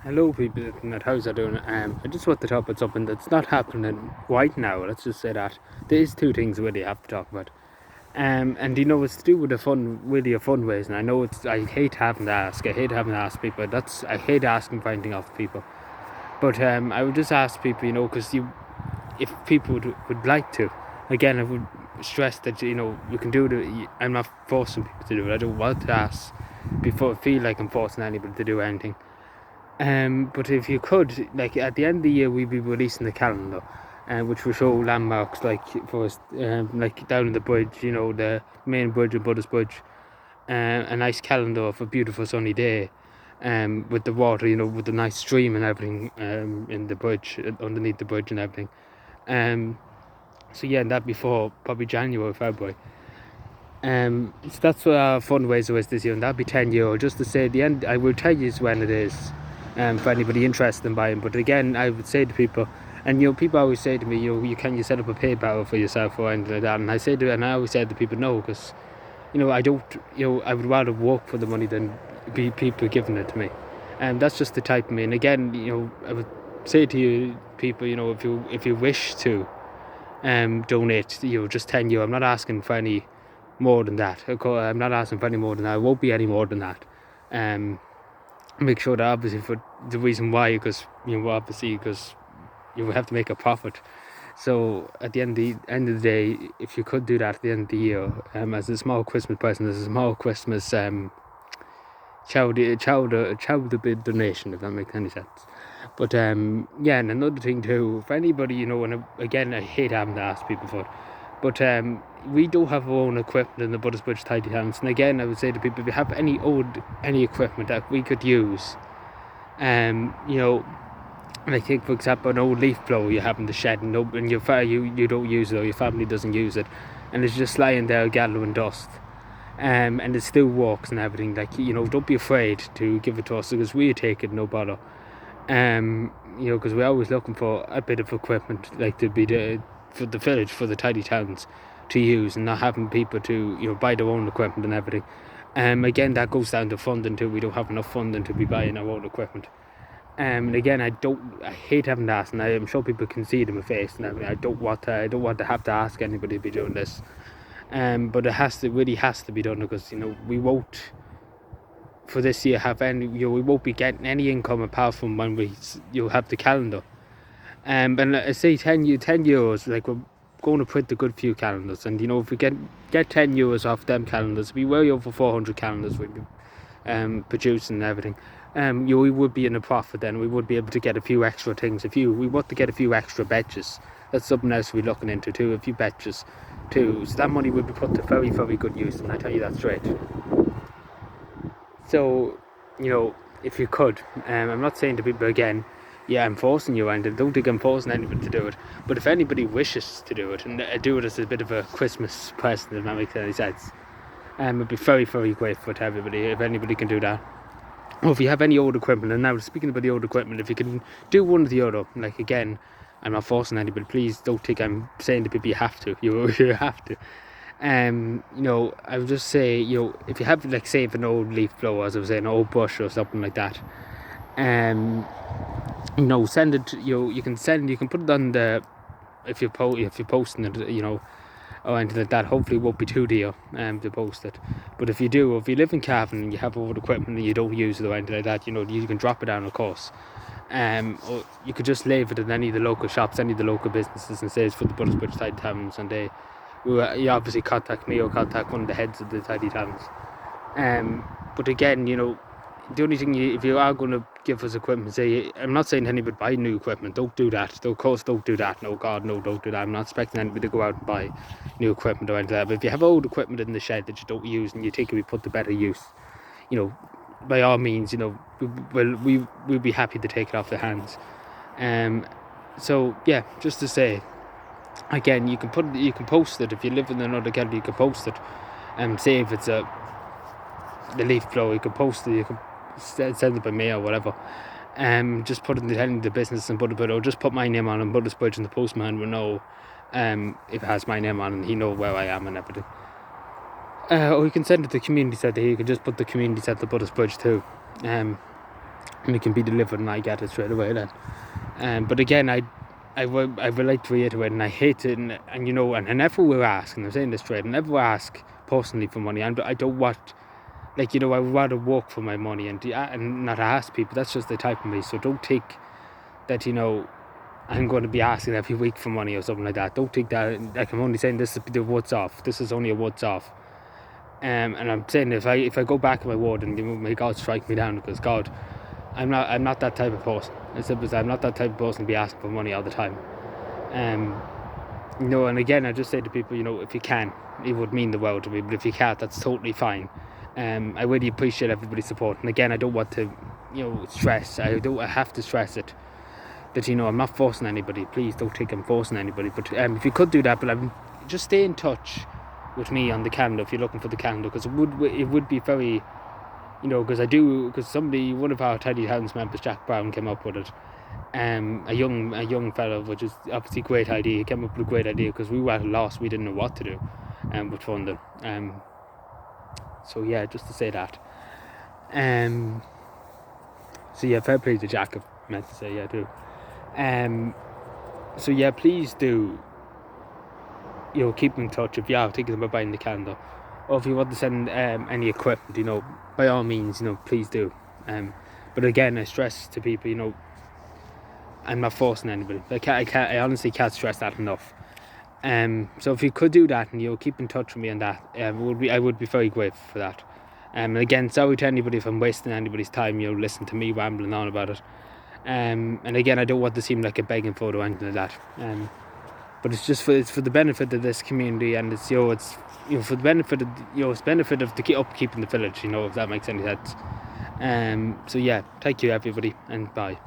Hello, people. How's that doing? I just want to talk about something that's not happening right now. Let's just say that there is two things really I have to talk about. And it's to do with really a fundraising. I know I hate having to ask. I hate having to ask people. I hate asking for anything off people. But I would just ask people, because if people would like to, again, I would stress that you can do it. I'm not forcing people to do it. I don't want to ask before I feel like I'm forcing anybody to do anything. But if you could, like at the end of the year, we'd be releasing the calendar, which will show landmarks like for us, like down the bridge, the main bridge of butlersbridge, a nice calendar of a beautiful sunny day, with the water, with the nice stream and everything, in the bridge, underneath the bridge and everything. So yeah, that before probably January, February. So that's what our fundraiser is this year, and that'll be €10. Just to say, at the end, I will tell you when it is, for anybody interested in buying. But again, I would say to people, and people always say to me, you set up a PayPal for yourself or anything like that, and I always say to people, no, because I don't, I would rather work for the money than be people giving it to me, and that's just the type of me. And again, I would say to you people, if you wish to donate, just €10. I'm not asking for any more than that. I'm not asking for any more than that. It won't be any more than that. Make sure that obviously for the reason why, because because you have to make a profit. So at the end of the day, if you could do that at the end of the year, as a small Christmas present, as a small Christmas child bit donation, if that makes any sense. But yeah, and another thing too, for anybody, and again, I hate having to ask people for it, but we do have our own equipment in the Buttersbridge Tidy Towns. And again, I would say to people, if you have any equipment that we could use, like take for example an old leaf blower you have in the shed, and you don't use it, or your family doesn't use it, and it's just lying there gathering dust, and it still works and everything, like, don't be afraid to give it to us, because we take it, no bother. Because we're always looking for a bit of equipment, like to be for the village, for the tidy towns to use, and not having people to buy their own equipment and everything. Again, that goes down to funding too. We don't have enough funding to be buying our own equipment. And again, I hate having to ask, and I'm sure people can see it in my face. And I don't want to have to ask anybody to be doing this. But it really has to be done, because we won't for this year have any. We won't be getting any income apart from when you'll have the calendar. And I say €10, like we're going to print a good few calendars, and if we get €10 off them calendars, we way over 400 calendars we'd be producing and everything. We would be in a profit then. We would be able to get a few extra things. We want to get a few extra badges. That's something else we're looking into too. A few badges too. So that money would be put to very, very good use, and I tell you that straight. So, if you could, I'm not saying to people again, yeah, I'm forcing you, and I don't think I'm forcing anybody to do it. But if anybody wishes to do it, and do it as a bit of a Christmas present, if that makes any sense, I'd be very, very grateful to everybody if anybody can do that. Or if you have any old equipment, and now speaking about the old equipment, if you can do one or the other, like again, I'm not forcing anybody. Please don't think I'm saying to people you have to. You have to. I would just say, if you have, like, say, an old leaf blower, as I was saying, an old brush or something like that, send it. You can put it on the, if you're posting it, or anything like that. Hopefully it won't be too dear to post it. But if you live in Cavan and you have old equipment and you don't use it or anything like that, you can drop it down, of course. Or you could just leave it in any of the local shops, any of the local businesses, and say it's for the Buttersbridge Tidy Towns, and you obviously contact me or contact one of the heads of the Tidy Towns. But again, the only thing, if you are going to give us equipment, say, I'm not saying anybody buy new equipment. Don't do that. Of course, don't do that. No, God, no, don't do that. I'm not expecting anybody to go out and buy new equipment or anything like that. But if you have old equipment in the shed that you don't use and you think it will be put to better use, by all means, we'll be happy to take it off their hands. So yeah, just to say, again, you can post it. If you live in another county, you can post it. Say if it's the leaf blower, you can post it. You can send it by mail or whatever. Just put it in the business and or just put my name on and Buttersbridge, and the postman will know if it has my name on, and he know where I am and everything. Or you can send it to the community centre. You can just put the community centre Buttersbridge too. and it can be delivered and I get it straight away then. But again, I would like to reiterate, and I hate it, and you know, and I never will ask, and I'm saying this straight, I never will ask personally for money. I don't want, like, you know, I would rather work for my money and not ask people. That's just the type of me. So don't take that, you know, I'm going to be asking every week for money or something like that. Don't take that like I'm only saying this is the what's off. This is only a what's off. And I'm saying if I go back on my word, and may God strike me down, because God, I'm not that type of person. As simple as I'm not that type of person to be asking for money all the time. You know, and again, I just say to people, you know, if you can, it would mean the world to me. But if you can't, that's totally fine. I really appreciate everybody's support. And again, I don't want to, you know, stress. I have to stress it, that, you know, I'm not forcing anybody. Please don't think I'm forcing anybody. But if you could do that, but just stay in touch with me on the calendar if you're looking for the calendar, because it would be very, you know, because one of our Tidy Towns members, Jack Brown, came up with it. A young fellow, which is obviously a great idea. He came up with a great idea because we were at a loss. We didn't know what to do with funding. So yeah, just to say that. So yeah, fair play to Jack, I meant to say, yeah, too. So yeah, please do, you know, keep in touch if you are thinking about buying the calendar, or if you want to send any equipment, you know, by all means, you know, please do. But again, I stress to people, you know, I'm not forcing anybody. I honestly can't stress that enough. So if you could do that, and you'll keep in touch with me on that, I would be very grateful for that. And again, sorry to anybody if I'm wasting anybody's time, you know, listen to me rambling on about it. And again, I don't want to seem like a begging photo or anything like that. But it's for the benefit of this community, and it's for the benefit of the upkeep in the village, you know, if that makes any sense. So yeah, thank you everybody, and bye.